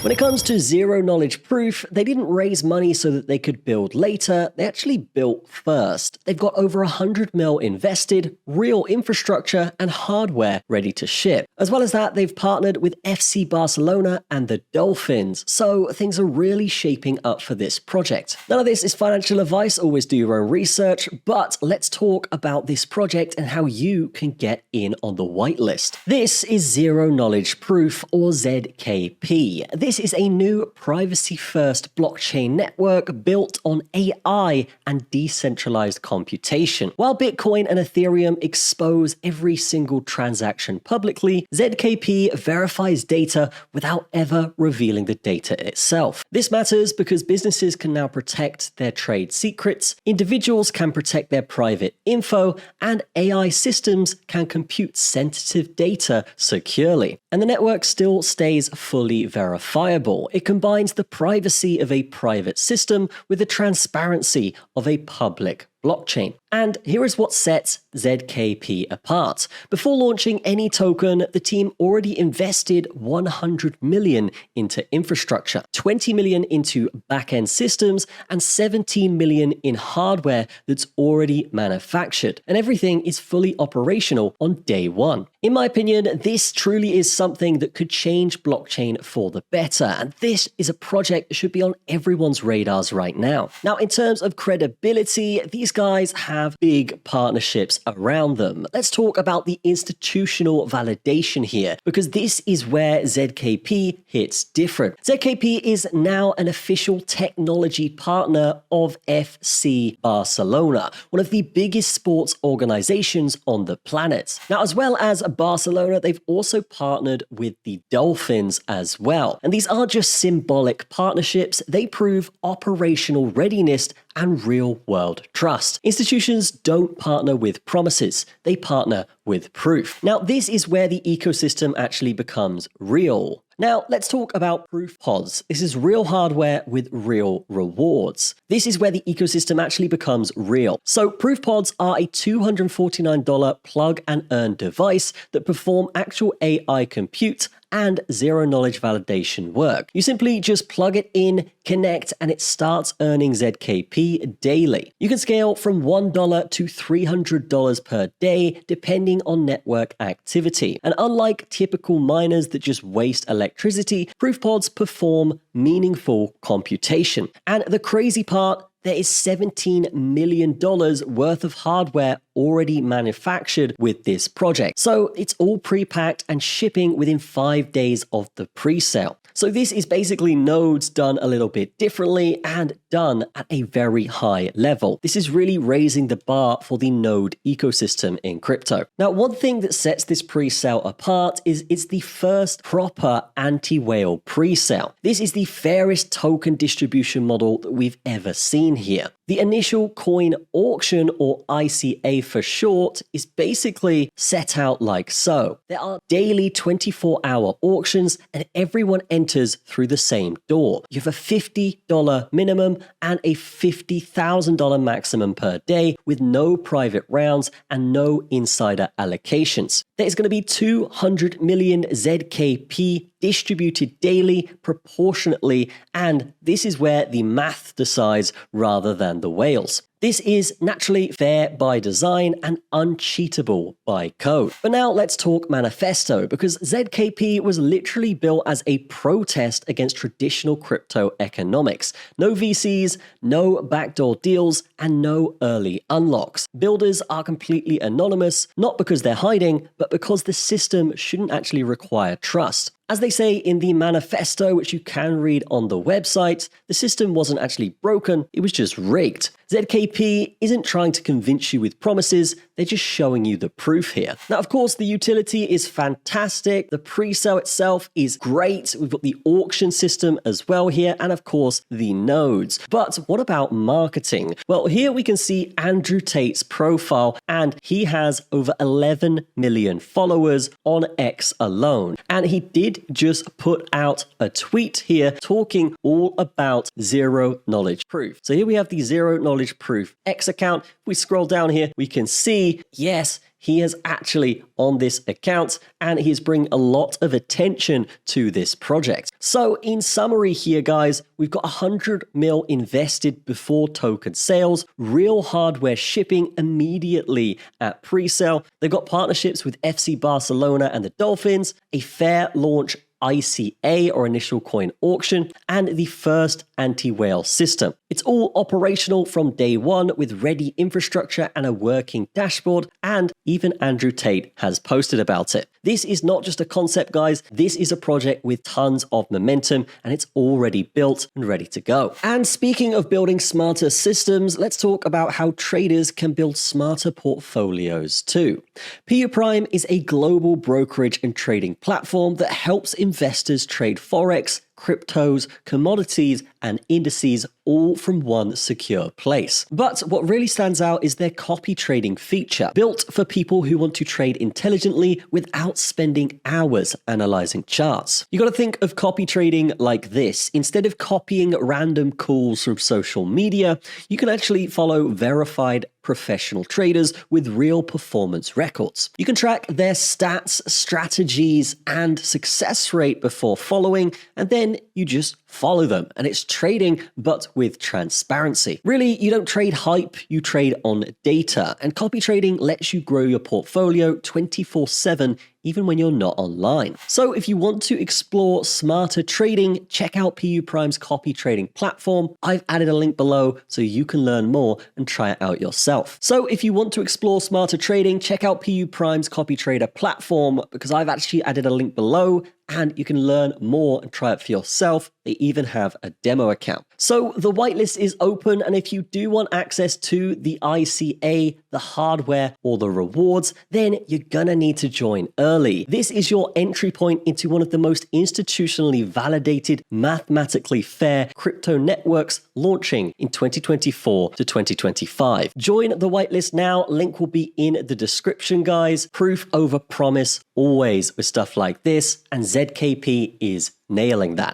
When it comes to zero-knowledge proof, they didn't raise money so that they could build later, they actually built first. They've got over 100 mil invested, real infrastructure, and hardware ready to ship. As well as that, they've partnered with FC Barcelona and the Dolphins, so things are really shaping up for this project. None of this is financial advice, always do your own research, but let's talk about this project and how you can get in on the whitelist. This is zero-knowledge proof, or ZKP. This is a new privacy-first blockchain network built on AI and decentralized computation. While Bitcoin and Ethereum expose every single transaction publicly, ZKP verifies data without ever revealing the data itself. This matters because businesses can now protect their trade secrets, individuals can protect their private info, and AI systems can compute sensitive data securely. And the network still stays fully verifiable. It combines the privacy of a private system with the transparency of a public blockchain. And here is what sets ZKP apart. Before launching any token, the team already invested 100 million into infrastructure, 20 million into backend systems, and 17 million in hardware that's already manufactured. And everything is fully operational on day one. In my opinion, this truly is something that could change blockchain for the better. And this is a project that should be on everyone's radars right now. Now, in terms of credibility, these guys have big partnerships around them. Let's talk about the institutional validation here, because this is where ZKP hits different. ZKP is now an official technology partner of FC Barcelona, one of the biggest sports organizations on the planet. Now, as well as Barcelona, they've also partnered with the Dolphins as well. And these aren't just symbolic partnerships, they prove operational readiness and real-world trust. Institutions don't partner with promises, they partner with proof. Now, this is where the ecosystem actually becomes real. Now, let's talk about proof pods. This is real hardware with real rewards. This is where the ecosystem actually becomes real. So proof pods are a $249 plug and earn device that perform actual AI compute and zero-knowledge validation work. You simply just plug it in, connect, and it starts earning ZKP daily. You can scale from $1 to $300 per day, depending on network activity. And unlike typical miners that just waste electricity, proof pods perform meaningful computation. And the crazy part, there is $17 million worth of hardware already manufactured with this project. So it's all pre-packed and shipping within 5 days of the pre-sale. So this is basically nodes done a little bit differently and done at a very high level. This is really raising the bar for the node ecosystem in crypto. Now, one thing that sets this pre-sale apart is it's the first proper anti-whale pre-sale. This is the fairest token distribution model that we've ever seen here. The initial coin auction, or ICA for short, is basically set out like so. There are daily 24-hour auctions and everyone enters through the same door. You have a $50 minimum and a $50,000 maximum per day with no private rounds and no insider allocations. There is going to be 200 million ZKP distributed daily proportionately, and this is where the math decides rather than the whales. This is naturally fair by design and uncheatable by code. But now let's talk Manifesto, because ZKP was literally built as a protest against traditional crypto economics. No VCs, no backdoor deals, and no early unlocks. Builders are completely anonymous, not because they're hiding, but because the system shouldn't actually require trust. As they say in the manifesto, which you can read on the website, the system wasn't actually broken, it was just rigged. ZKP isn't trying to convince you with promises, they're just showing you the proof here. Now, of course, the utility is fantastic, the pre-sale itself is great, we've got the auction system as well here, and of course, the nodes. But what about marketing? Well, here we can see Andrew Tate's profile, and he has over 11 million followers on X alone. And he did just put out a tweet here talking all about zero knowledge proof. So here we have the zero knowledge proof X account. If we scroll down here, we can see, yes, he is actually on this account and he is bringing a lot of attention to this project. So in summary here, guys, we've got 100 mil invested before token sales, real hardware shipping immediately at pre-sale. They've got partnerships with FC Barcelona and the Dolphins, a fair launch ICA or initial coin auction, and the first anti-whale system. It's all operational from day one with ready infrastructure and a working dashboard, and even Andrew Tate has posted about it. This is not just a concept, guys. This is a project with tons of momentum and it's already built and ready to go. And speaking of building smarter systems, let's talk about how traders can build smarter portfolios too. PU Prime is a global brokerage and trading platform that helps investors trade Forex, cryptos, commodities, and indices all from one secure place. But what really stands out is their copy trading feature, built for people who want to trade intelligently without spending hours analyzing charts. You got to think of copy trading like this. Instead of copying random calls from social media, you can actually follow verified professional traders with real performance records. You can track their stats, strategies, and success rate before following, and then you just follow them. And it's trading, but with transparency. Really, you don't trade hype, you trade on data. And copy trading lets you grow your portfolio 24/7, even when you're not online. So if you want to explore smarter trading, check out PU Prime's copy trading platform. I've added a link below so you can learn more and try it out yourself. So if you want to explore smarter trading, check out PU Prime's copy trader platform, because I've actually added a link below and you can learn more and try it for yourself. They even have a demo account. So the whitelist is open, and if you do want access to the ICA, the hardware, or the rewards, then you're gonna need to join early. This is your entry point into one of the most institutionally validated, mathematically fair crypto networks launching in 2024 to 2025. Join the whitelist now. Link will be in the description, guys. Proof over promise, always with stuff like this, and ZKP is nailing that.